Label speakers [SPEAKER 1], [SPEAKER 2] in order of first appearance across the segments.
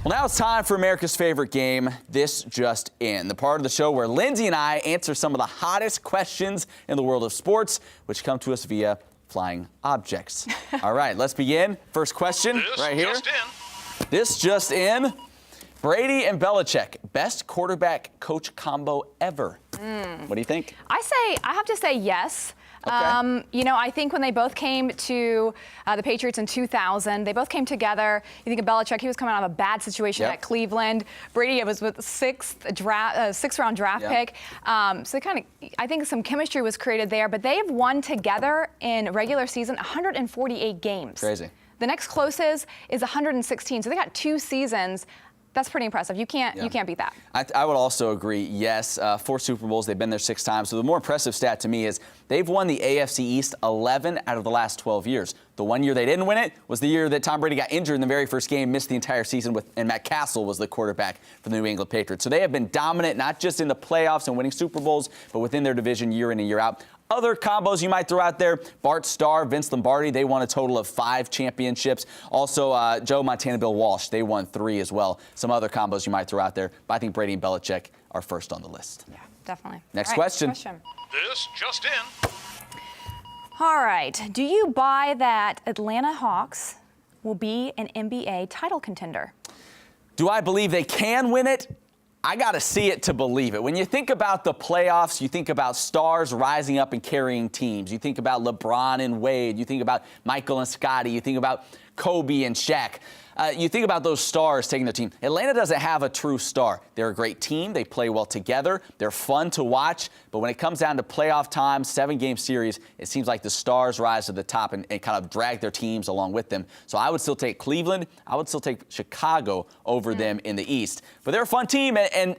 [SPEAKER 1] Well, now it's time for America's favorite game, This Just In, the part of the show where Lindsay and I answer some of the hottest questions in the world of sports, which come to us via flying objects. All right, let's begin. First question right here. This Just In. Brady and Belichick, best quarterback-coach combo ever. What do you think?
[SPEAKER 2] I have to say yes.
[SPEAKER 1] Okay.
[SPEAKER 2] You know, I think when they both came to the Patriots in 2000, they both came together. You think of Belichick, he was coming out of a bad situation at Cleveland. Brady was with sixth-round draft pick. So they I think some chemistry was created there. But they have won together in regular season 148 games.
[SPEAKER 1] Crazy.
[SPEAKER 2] The next closest is 116. So they got 2 seasons. That's pretty impressive. You can't beat that.
[SPEAKER 1] I would also agree, yes. 4 Super Bowls, they've been there 6 times. So the more impressive stat to me is they've won the AFC East 11 out of the last 12 years. The one year they didn't win it was the year that Tom Brady got injured in the very first game, missed the entire season, and Matt Castle was the quarterback for the New England Patriots. So they have been dominant, not just in the playoffs and winning Super Bowls, but within their division year in and year out. Other combos you might throw out there, Bart Starr, Vince Lombardi, they won a total of 5 championships. Also, Joe Montana, Bill Walsh, they won 3 as well. Some other combos you might throw out there, but I think Brady and Belichick are first on the list.
[SPEAKER 2] Yeah, definitely.
[SPEAKER 1] Next question.
[SPEAKER 3] This Just In.
[SPEAKER 2] All right. Do you buy that Atlanta Hawks will be an NBA title contender?
[SPEAKER 1] Do I believe they can win it? I got to see it to believe it. When you think about the playoffs, you think about stars rising up and carrying teams. You think about LeBron and Wade. You think about Michael and Scottie. You think about Kobe and Shaq. You think about those stars taking their team. Atlanta doesn't have a true star. They're a great team. They play well together. They're fun to watch. But when it comes down to playoff time, 7-game series, it seems like the stars rise to the top and kind of drag their teams along with them. So I would still take Cleveland. I would still take Chicago over them in the East. But they're a fun team, and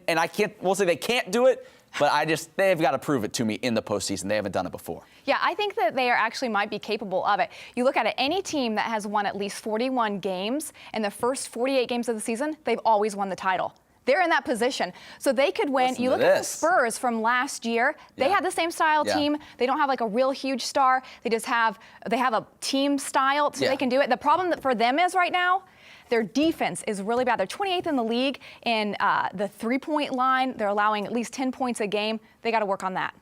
[SPEAKER 1] we'll say they can't do it, but they've got to prove it to me in the postseason. They haven't done it before.
[SPEAKER 2] Yeah, I think that they might be capable of it. You look at it, any team that has won at least 41 games in the first 48 games of the season, they've always won the title. They're in that position. So they could win. You look at the Spurs from last year. They had the same style team. They don't have like a real huge star. They have a team style, so they can do it. The problem for them is right now, their defense is really bad. They're 28th in the league in the three-point line. They're allowing at least 10 points a game. They got to work on that.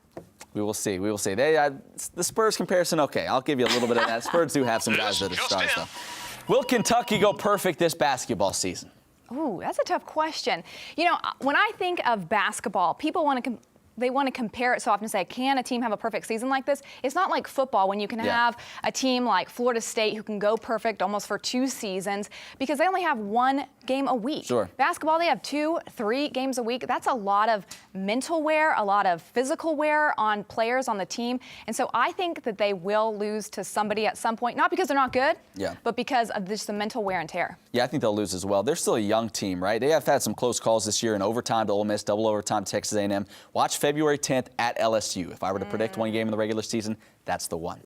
[SPEAKER 1] We will see. We will see. The Spurs comparison, okay, I'll give you a little bit of that. Spurs do have some guys that are stars, though. Will Kentucky go perfect this basketball season?
[SPEAKER 2] Ooh, that's a tough question. You know, when I think of basketball, people want to compare it so often and say, can a team have a perfect season like this? It's not like football when you can have a team like Florida State who can go perfect almost for 2 seasons because they only have 1 game a week.
[SPEAKER 1] Sure.
[SPEAKER 2] Basketball, they have 2, 3 games a week. That's a lot of mental wear, a lot of physical wear on players on the team. And so I think that they will lose to somebody at some point, not because they're not good, but because of just the mental wear and tear.
[SPEAKER 1] Yeah, I think they'll lose as well. They're still a young team, right? They have had some close calls this year in overtime to Ole Miss, double overtime to Texas A&M. Watch February 10th at LSU. If I were to predict one game in the regular season, that's the one.